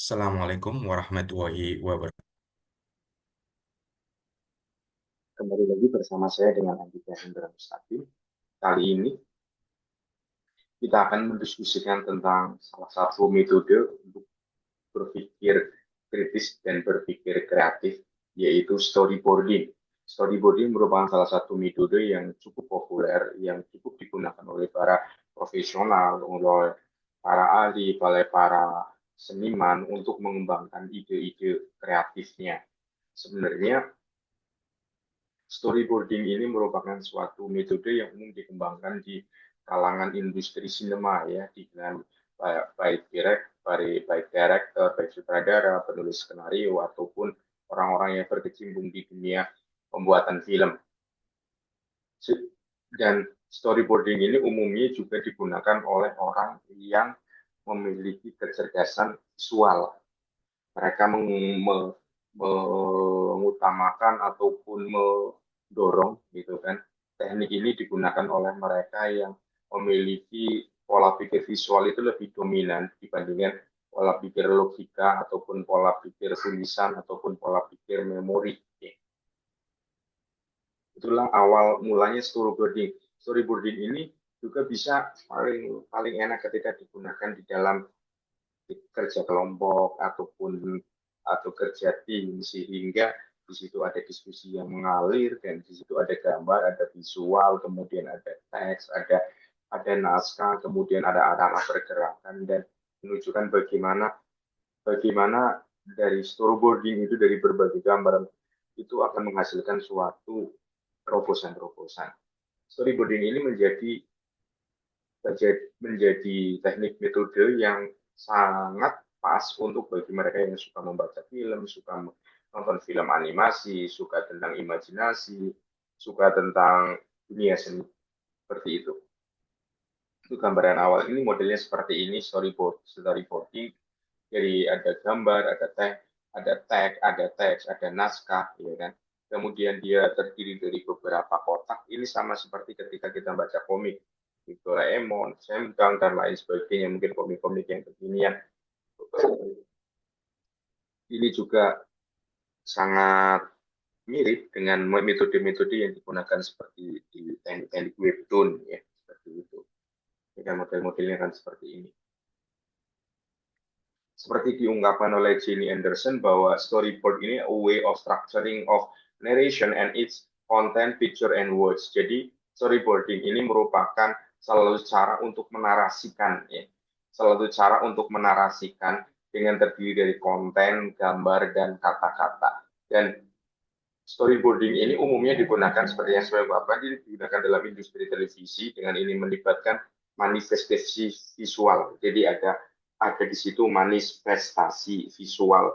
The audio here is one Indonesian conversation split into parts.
Assalamualaikum warahmatullahi wabarakatuh. Kembali lagi bersama saya dengan Andika Hendra Mustaqim. Kali ini kita akan mendiskusikan tentang salah satu metode untuk berpikir kritis dan berpikir kreatif, yaitu storyboarding. Storyboarding merupakan salah satu metode yang cukup populer, yang cukup digunakan oleh para profesional, oleh para ahli, oleh para seniman untuk mengembangkan ide-ide kreatifnya. Sebenarnya storyboarding ini merupakan suatu metode yang umum dikembangkan di kalangan industri sinema ya, dengan baik baik director, baik sutradara, penulis skenario ataupun orang-orang yang berkecimpung di dunia pembuatan film. Dan storyboarding ini umumnya juga digunakan oleh orang yang memiliki kecerdasan visual. Mereka mengutamakan ataupun mendorong gitu kan. Teknik ini digunakan oleh mereka yang memiliki pola pikir visual itu lebih dominan dibandingkan pola pikir logika ataupun pola pikir tulisan ataupun pola pikir memori. Itulah awal mulanya storyboarding. Storyboarding ini juga bisa paling paling enak ketika digunakan di dalam kerja kelompok atau kerja tim, sehingga di situ ada diskusi yang mengalir dan di situ ada gambar, ada visual, kemudian ada teks, ada naskah, kemudian ada arah pergerakan dan menunjukkan bagaimana bagaimana dari storyboarding itu, dari berbagai gambaran itu akan menghasilkan suatu terobosan-terobosan. Storyboarding ini menjadi teknik metode yang sangat pas untuk bagi mereka yang suka membaca film, suka nonton film animasi, suka tentang imajinasi, suka tentang dunia seni, seperti itu. Itu gambaran awal. Ini modelnya seperti ini, storyboarding. Jadi ada gambar, ada teks, ada naskah, ya kan. Kemudian dia terdiri dari beberapa kotak. Ini sama seperti ketika kita baca komik, Doraemon, Sengkang, dan lain sebagainya. Mungkin komik-komik yang kekinian. Ini juga sangat mirip dengan metode-metode yang digunakan seperti di teknik-teknik webtoon, ya, seperti itu. Dengan model-modelnya kan seperti ini. Seperti diungkapkan oleh Jenny Anderson bahwa storyboard ini a way of structuring of narration and its content, picture, and words. Jadi storyboarding ini merupakan selalu cara untuk menarasikan, ya, selalu cara untuk menarasikan dengan terdiri dari konten, gambar, dan kata-kata. Dan storyboarding ini umumnya digunakan seperti yang saya katakan, digunakan dalam industri televisi dengan ini melibatkan manifestasi visual. Jadi ada di situ manifestasi visual.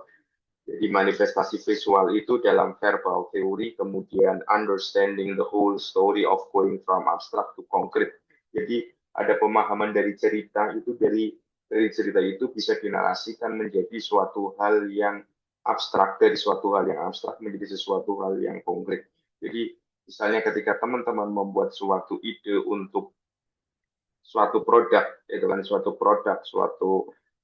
Jadi manifestasi visual itu dalam verbal theory, kemudian understanding the whole story of going from abstract to concrete. Jadi ada pemahaman dari cerita itu, dari cerita itu bisa dinarasikan menjadi suatu hal yang abstrak, dari suatu hal yang abstrak menjadi sesuatu hal yang konkret. Jadi misalnya ketika teman-teman membuat suatu ide untuk suatu produk, itu kan suatu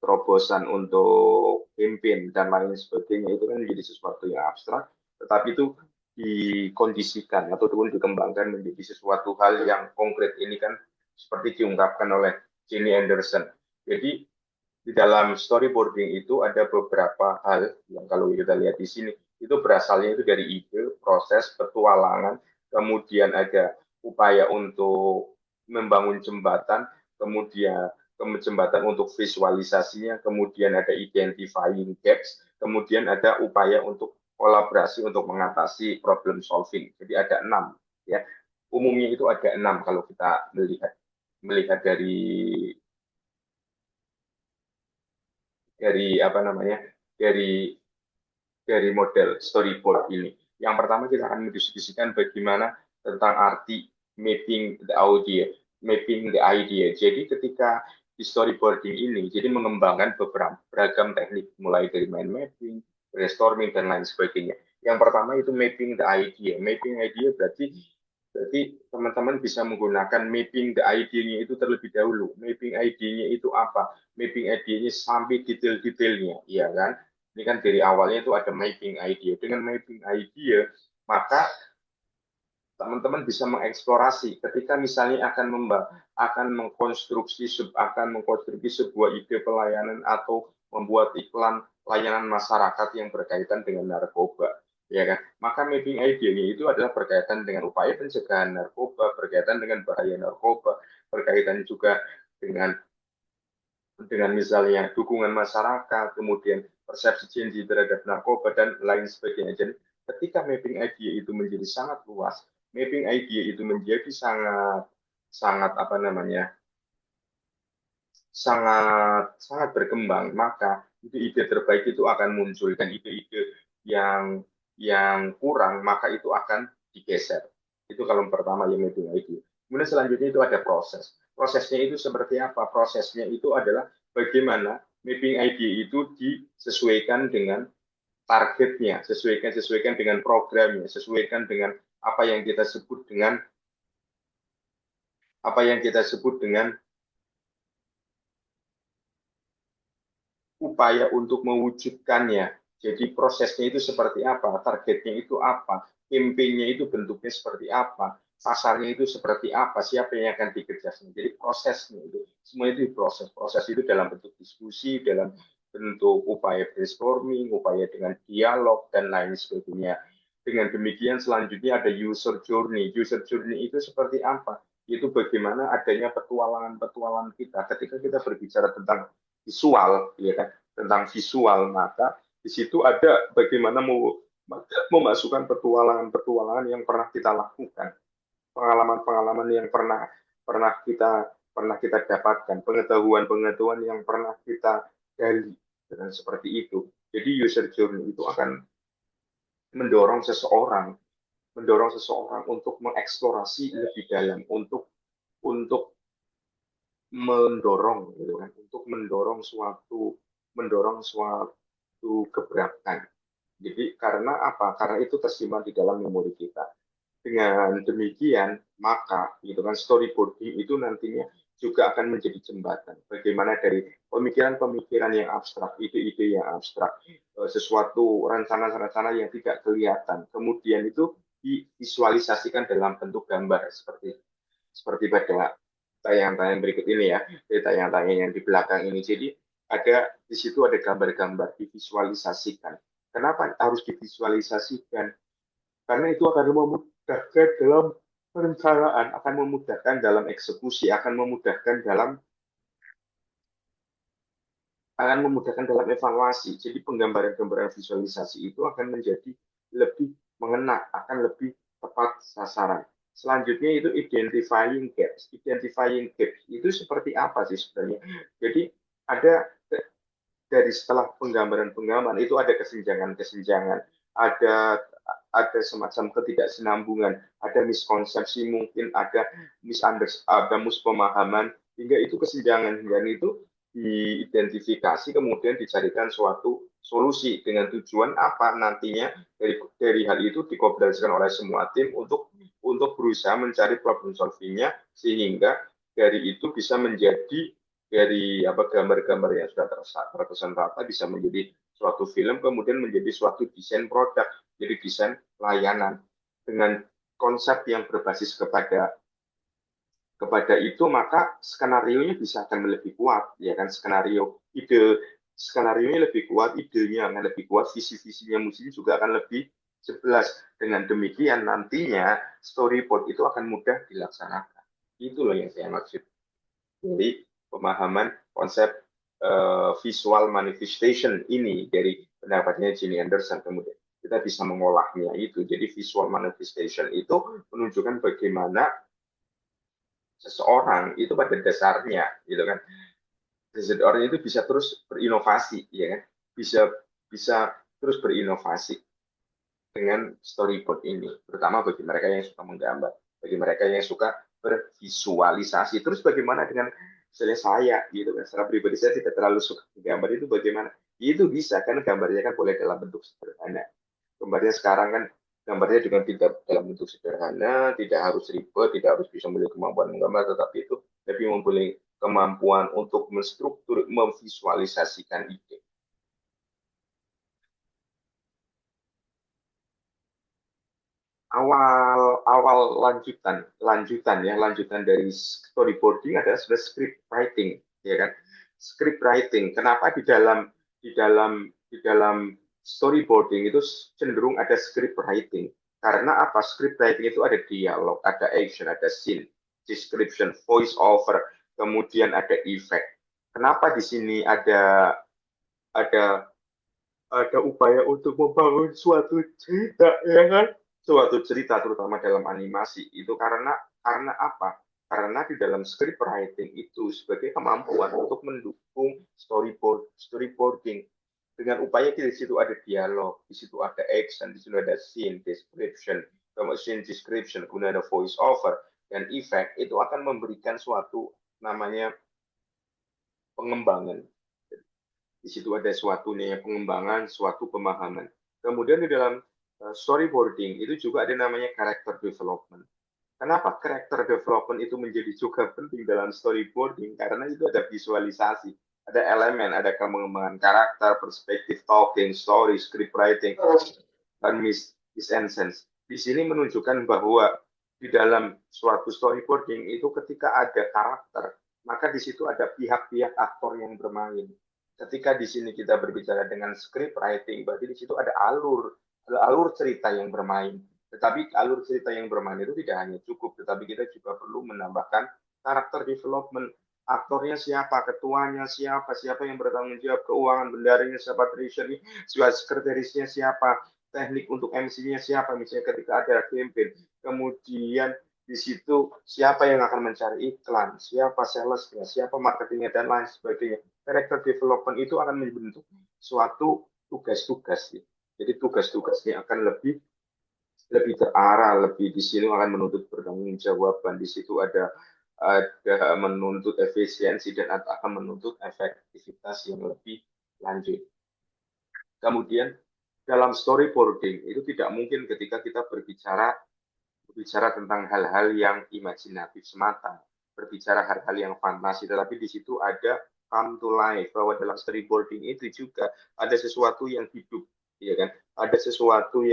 terobosan untuk campaign dan lain sebagainya, itu kan menjadi sesuatu yang abstrak, tetapi itu dikondisikan atau dikembangkan menjadi sesuatu hal yang konkret. Ini kan seperti diungkapkan oleh Jenny Anderson. Jadi di dalam storyboarding itu ada beberapa hal yang kalau kita lihat di sini itu berasalnya itu dari ide, proses, petualangan, kemudian ada upaya untuk membangun jembatan, kemudian jembatan untuk visualisasinya, kemudian ada identifying gaps, kemudian ada upaya untuk kolaborasi untuk mengatasi problem solving. Jadi ada 6 ya. Umumnya itu ada 6 kalau kita melihat dari apa namanya dari dari model storyboard ini. Yang pertama kita akan mendiskusikan bagaimana tentang arti mapping the idea. Jadi ketika di storyboarding ini, jadi mengembangkan beberapa beragam teknik, mulai dari mind mapping, brainstorming, dan lain sebagainya. Yang pertama itu mapping the idea. Mapping idea berarti Berarti teman-teman bisa menggunakan mapping the ID-nya itu terlebih dahulu. Mapping ID-nya itu apa? Mapping ID-nya sampai detail-detailnya, ya kan? Ini kan dari awalnya itu ada mapping ID. Dengan mapping ID, maka teman-teman bisa mengeksplorasi ketika misalnya akan mengkonstruksi sebuah ide pelayanan atau membuat iklan layanan masyarakat yang berkaitan dengan narkoba, ya kan? Maka mapping ID-nya itu adalah berkaitan dengan upaya pencegahan narkoba, berkaitan dengan bahaya narkoba, berkaitan juga dengan misalnya dukungan masyarakat, kemudian persepsi janji terhadap narkoba dan lain sebagainya. Jadi ketika mapping idea itu menjadi sangat luas, mapping idea itu menjadi sangat sangat apa namanya sangat sangat berkembang, maka ide-ide terbaik itu akan muncul dan ide-ide yang kurang maka itu akan digeser. Itu kalau pertama yang mapping idea. Kemudian selanjutnya itu ada proses. Prosesnya itu seperti apa? Prosesnya itu adalah bagaimana mapping idea itu disesuaikan dengan targetnya, sesuaikan dengan programnya, sesuaikan dengan apa yang kita sebut dengan apa yang kita sebut dengan upaya untuk mewujudkannya. Jadi prosesnya itu seperti apa, targetnya itu apa, campaign-nya itu bentuknya seperti apa, pasarnya itu seperti apa, siapa yang akan dikerjakan. Jadi prosesnya itu, semua itu proses. Proses itu dalam bentuk diskusi, dalam bentuk upaya brainstorming, upaya dengan dialog, dan lain sebagainya. Dengan demikian selanjutnya ada user journey. User journey itu seperti apa? Itu bagaimana adanya petualangan-petualangan kita ketika kita berbicara tentang visual, ya kan, tentang visual, maka di situ ada bagaimana memasukkan petualangan-petualangan yang pernah kita lakukan, pengalaman-pengalaman yang pernah kita dapatkan, pengetahuan-pengetahuan yang pernah kita gali, dan seperti itu. Jadi user journey itu akan mendorong seseorang untuk mengeksplorasi lebih dalam, untuk mendorong gitu kan, untuk mendorong suatu gebrakan. Jadi karena apa? Karena itu tersimpan di dalam memori kita. Dengan demikian, maka gitu kan storyboarding itu nantinya juga akan menjadi jembatan. Bagaimana dari pemikiran-pemikiran yang abstrak, ide-ide yang abstrak, sesuatu rencana-rencana yang tidak kelihatan, kemudian itu divisualisasikan dalam bentuk gambar seperti seperti pada tayangan-tayangan berikut ini ya, di tayangan-tayangan yang di belakang ini. Jadi di situ ada gambar-gambar divisualisasikan. Kenapa harus divisualisasikan? Karena itu akan memudahkan dalam perencanaan, akan memudahkan dalam eksekusi, akan memudahkan dalam evaluasi. Jadi penggambaran-gambaran visualisasi itu akan menjadi lebih mengena, akan lebih tepat sasaran. Selanjutnya itu identifying gaps. Identifying gaps itu seperti apa sih sebenarnya? Jadi ada dari setelah penggambaran-penggambaran itu ada kesenjangan-kesenjangan, ada ada semacam ketidaksinambungan, ada miskonsepsi mungkin, ada mispemahaman, hingga itu kesenjangan dan itu diidentifikasi kemudian dicarikan suatu solusi dengan tujuan apa nantinya dari hal itu dikoordinasikan oleh semua tim untuk berusaha mencari problem solvingnya sehingga dari itu bisa menjadi dari apa gambar-gambar yang sudah terkesan rata bisa menjadi suatu film kemudian menjadi suatu desain produk jadi desain layanan dengan konsep yang berbasis kepada itu maka skenario nya bisa akan lebih kuat ya kan skenario nya lebih kuat idenya akan lebih kuat visi-visinya musim juga akan lebih jelas dengan demikian nantinya storyboard itu akan mudah dilaksanakan itu loh yang saya maksud dari pemahaman konsep visual manifestation ini dari pendapatnya Ginny Anderson kemudian kita bisa mengolahnya itu jadi visual manifestation itu menunjukkan bagaimana seseorang itu pada dasarnya gitu kan seseorang itu bisa terus berinovasi ya kan bisa bisa terus berinovasi dengan storyboard ini terutama bagi mereka yang suka menggambar bagi mereka yang suka bervisualisasi terus bagaimana dengan misalnya saya gitu kan secara pribadi saya tidak terlalu suka menggambar itu bagaimana itu bisa kan gambarnya kan boleh dalam bentuk sederhana gambarnya sekarang kan gambarnya juga tidak dalam bentuk sederhana, tidak harus ribet, tidak harus bisa memiliki kemampuan menggambar, tetapi itu lebih memiliki kemampuan untuk menstruktur, memvisualisasikan ide. Awal lanjutan dari storyboarding adalah sudah script writing, ya kan? Script writing. Kenapa di dalam storyboarding itu cenderung ada script writing? Karena apa? Script writing itu ada dialog, ada action, ada scene, description, voice over, kemudian ada effect. Kenapa di sini ada ada upaya untuk membangun suatu cerita, ya kan? Suatu cerita terutama dalam animasi itu karena apa? Karena di dalam script writing itu sebagai kemampuan untuk mendukung storyboarding dengan upaya di situ ada dialog, di situ ada action, di situ ada scene description, kemudian ada voice over dan effect itu akan memberikan suatu namanya pengembangan. Di situ ada suatu nih pengembangan, suatu pemahaman. Kemudian di dalam storyboarding itu juga ada namanya character development. Kenapa character development itu menjadi juga penting dalam storyboarding? Karena itu ada visualisasi, ada elemen, ada pengembangan karakter, perspektif, talking, story, script writing, dan mis and sense. Di sini menunjukkan bahwa di dalam suatu storyboarding itu ketika ada karakter, maka di situ ada pihak-pihak aktor yang bermain. Ketika di sini kita berbicara dengan script writing, berarti di situ ada alur cerita yang bermain. Tetapi alur cerita yang bermain itu tidak hanya cukup, tetapi kita juga perlu menambahkan karakter development. Aktornya siapa, ketuanya siapa, siapa yang bertanggung jawab keuangan, bendaranya siapa, treasury, sekretarisnya siapa, teknik untuk MC-nya siapa, misalnya ketika ada campaign. Kemudian di situ siapa yang akan mencari iklan, siapa salesnya, siapa marketingnya, dan lain sebagainya. Character development itu akan membentuk suatu tugas-tugas. Jadi tugas-tugasnya akan lebih lebih terarah, lebih di sini akan menuntut pertanggungjawaban. Di situ ada menuntut efisiensi dan akan menuntut efektivitas yang lebih lanjut. Kemudian dalam storyboarding itu tidak mungkin ketika kita berbicara tentang hal-hal yang imajinatif semata, berbicara hal-hal yang fantasi, tetapi di situ ada come to life, bahwa dalam storyboarding itu juga ada sesuatu yang hidup, ya kan? Ada sesuatu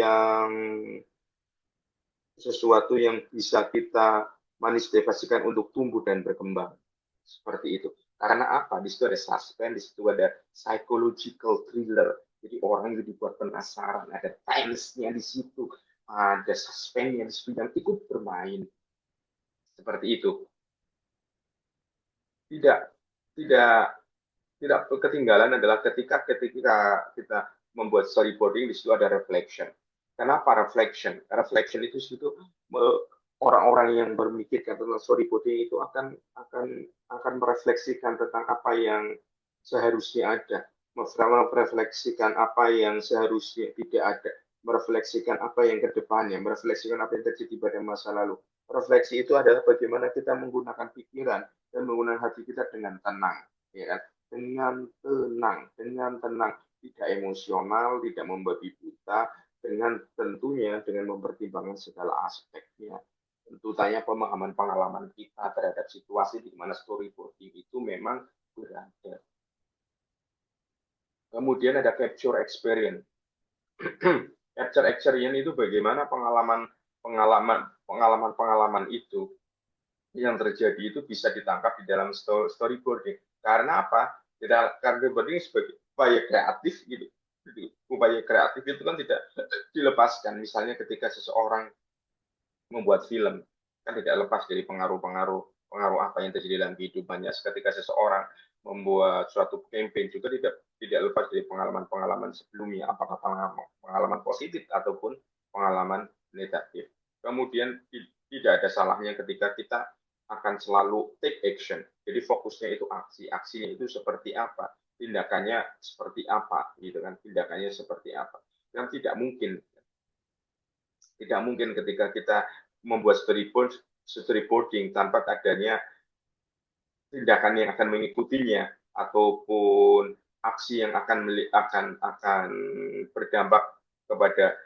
yang bisa kita manifestasikan untuk tumbuh dan berkembang. Seperti itu. Karena apa? Di situ ada suspense, di situ ada psychological thriller. Jadi orang itu dibuat penasaran, ada tense-nya di situ, ada suspense-nya di situ yang ikut bermain. Seperti itu. Tidak tidak tidak ketinggalan adalah ketika kita membuat storyboarding di situ ada reflection. Kenapa reflection? Reflection itu situ orang-orang yang berpikir tentang storyboarding itu akan merefleksikan tentang apa yang seharusnya ada, merefleksikan apa yang seharusnya tidak ada, merefleksikan apa yang ke depannya, merefleksikan apa yang terjadi pada masa lalu. Refleksi itu adalah bagaimana kita menggunakan pikiran dan menggunakan hati kita dengan tenang, ya kan? Dengan tenang, tidak emosional, tidak membabi buta, dengan tentunya dengan mempertimbangkan segala aspeknya. Tentu tanya pemahaman pengalaman kita terhadap situasi di mana storyboarding itu memang berada. Kemudian ada capture experience. Capture experience itu bagaimana pengalaman itu yang terjadi itu bisa ditangkap di dalam storyboarding. Karena apa? Karena storyboarding sebagai upaya kreatif gitu. Jadi, upaya kreatif itu kan tidak dilepaskan. Misalnya ketika seseorang membuat film, kan tidak lepas dari pengaruh apa yang terjadi dalam kehidupannya. Ketika seseorang membuat suatu campaign juga tidak lepas dari pengalaman-pengalaman sebelumnya, apakah pengalaman positif ataupun pengalaman negatif. Kemudian tidak ada salahnya ketika kita akan selalu take action. Jadi fokusnya itu aksi, aksinya itu seperti apa, tindakannya seperti apa, gitu kan? Tindakannya seperti apa. Yang tidak mungkin ketika kita membuat storyboarding tanpa adanya tindakan yang akan mengikutinya ataupun aksi yang akan berdampak kepada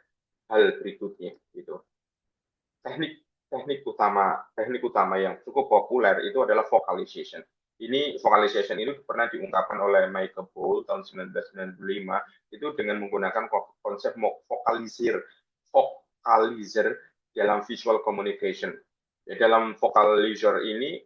hal berikutnya gitu. Teknik teknik utama yang cukup populer itu adalah vocalization. Vocalization ini pernah diungkapkan oleh Michael Poole tahun 1995 itu dengan menggunakan konsep vocalizer dalam visual communication. Ya, dalam vocalizer ini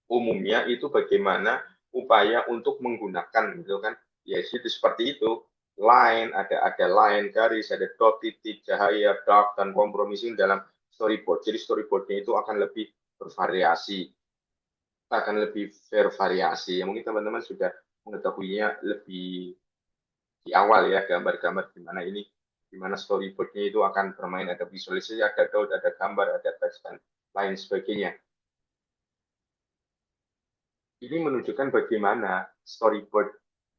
umumnya itu bagaimana upaya untuk menggunakan gitu kan. Ya itu seperti itu. Line, ada line, garis, ada dot, titik, cahaya, dark, dan compromising dalam storyboard. Jadi storyboardnya itu akan lebih bervariasi. Ya, mungkin teman-teman sudah mengetahuinya lebih di awal ya, gambar-gambar gimana storyboardnya itu akan bermain, ada visualisasi, ada dot, ada gambar, ada teks, dan lain sebagainya. Ini menunjukkan bagaimana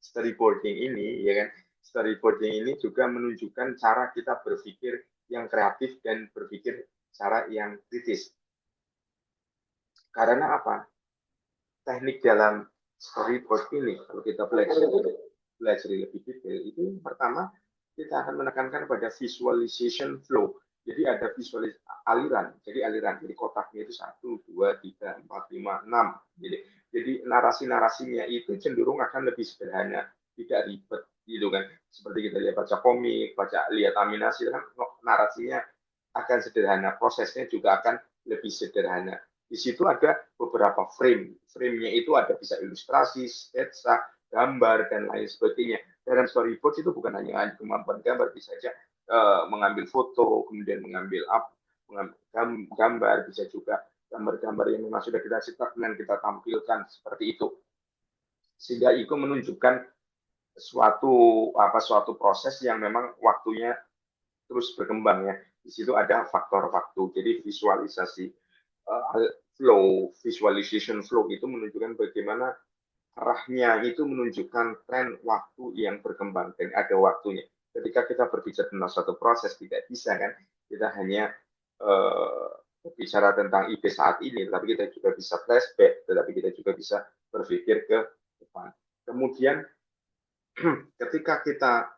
storyboarding ini, ya kan, storyboarding ini juga menunjukkan cara kita berpikir yang kreatif dan berpikir cara yang kritis. Karena apa? Teknik dalam storyboard ini, kalau kita belajar lebih detail, itu yang pertama kita akan menekankan pada visualization flow. Jadi ada aliran. Jadi kotaknya itu 1, 2, 3, 4, 5, 6. Jadi narasi-narasinya itu cenderung akan lebih sederhana, tidak ribet gitu kan. Seperti kita lihat baca komik, lihat animasi kan narasinya akan sederhana, prosesnya juga akan lebih sederhana. Di situ ada beberapa frame. Frame-nya itu ada bisa ilustrasi, sketsa, gambar, dan lain sebagainya. Dalam storyboard itu bukan hanya kemampuan gambar, bisa saja mengambil foto, kemudian mengambil gambar, bisa juga gambar-gambar yang memang sudah kita cetak dan kita tampilkan seperti itu. Sehingga itu menunjukkan suatu proses yang memang waktunya terus berkembang ya. Di situ ada faktor waktu. Jadi visualization flow itu menunjukkan bagaimana arahnya itu menunjukkan tren waktu yang berkembang dan ada waktunya. Ketika kita berbicara tentang suatu proses tidak bisa kan kita hanya berbicara tentang ide saat ini, tetapi kita juga bisa flashback, tetapi kita juga bisa berpikir ke depan. Kemudian ketika kita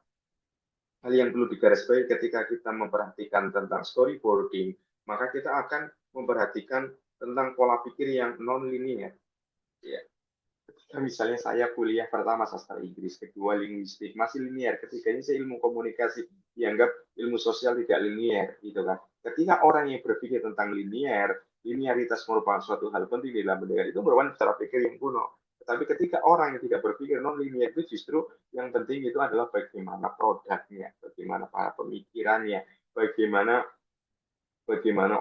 hal yang perlu digarisbawahi ketika kita memperhatikan tentang storyboarding, maka kita akan memperhatikan tentang pola pikir yang non-linear. Ya. Misalnya saya kuliah pertama sastra Inggris, kedua linguistik, masih linear. Ketiganya saya ilmu komunikasi, dianggap ilmu sosial tidak linear, gitu kan. Ketika orang yang berpikir tentang linearitas merupakan suatu hal penting dalam pendidikan, itu merupakan cara pikir yang kuno. Tetapi ketika orang yang tidak berpikir non-linear itu justru yang penting itu adalah bagaimana produknya, bagaimana para pemikirannya, bagaimana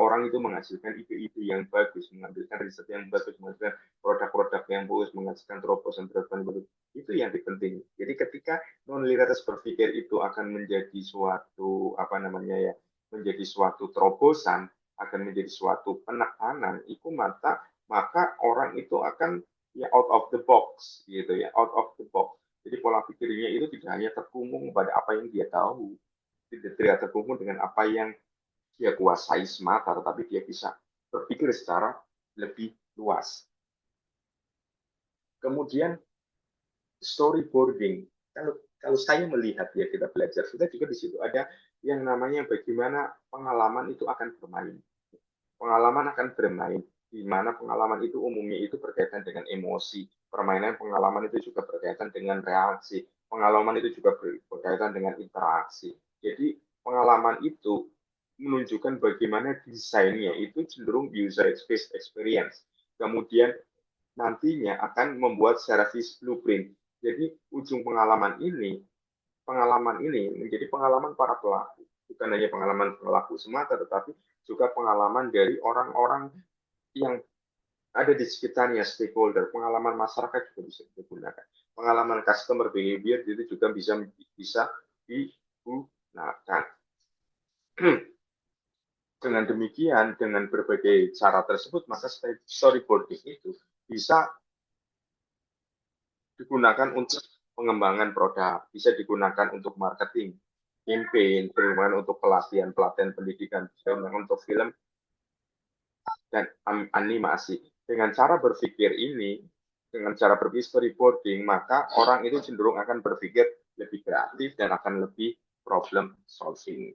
orang itu menghasilkan ide-ide yang bagus, mengambilkan riset yang bagus, menghasilkan produk-produk yang bagus, menghasilkan terobosan-terobosan yang bagus. Itu yang penting. Jadi ketika non-linearitas berpikir itu akan menjadi suatu menjadi suatu terobosan, akan menjadi suatu penekanan, itu maka orang itu akan ya out of the box gitu ya, out of the box. Jadi pola pikirnya itu tidak hanya terkungkung pada apa yang dia tahu, tidak terkungkung dengan apa yang dia kuasai semata, tetapi dia bisa berpikir secara lebih luas. Kemudian storyboarding. Kalau saya melihat ya kita belajar, kita juga di situ ada yang namanya bagaimana pengalaman itu akan bermain. Pengalaman akan bermain, di mana pengalaman itu umumnya itu berkaitan dengan emosi. Permainan pengalaman itu juga berkaitan dengan reaksi. Pengalaman itu juga berkaitan dengan interaksi. Jadi pengalaman itu menunjukkan bagaimana desainnya itu cenderung user experience. Kemudian nantinya akan membuat service blueprint. Jadi ujung pengalaman ini menjadi pengalaman para pelaku. Bukan hanya pengalaman pelaku semata, tetapi juga pengalaman dari orang-orang yang ada di sekitarnya, stakeholder. Pengalaman masyarakat juga bisa digunakan. Pengalaman customer behavior itu juga bisa digunakan. Dengan demikian, dengan berbagai cara tersebut, maka storyboarding itu bisa digunakan untuk pengembangan produk, bisa digunakan untuk marketing, campaign, digunakan untuk pelatihan pendidikan, bisa digunakan untuk film dan animasi. Dengan cara berpikir ini, dengan cara berpikir storyboarding, maka orang itu cenderung akan berpikir lebih kreatif dan akan lebih problem solving.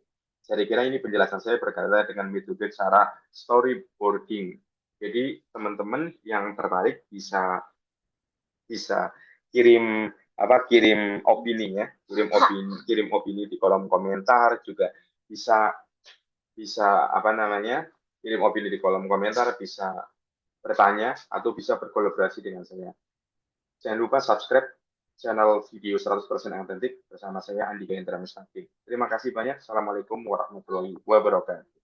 Saya kira ini penjelasan saya berkaitan dengan metode cara storyboarding. Jadi teman-teman yang tertarik bisa bisa kirim kirim opini ya, kirim opini di kolom komentar juga bisa bisa kirim opini di kolom komentar, bisa bertanya atau bisa berkolaborasi dengan saya. Jangan lupa subscribe channel video 100% Autentik bersama saya Andika Indra Mustaqim. Terima kasih banyak. Assalamualaikum warahmatullahi wabarakatuh.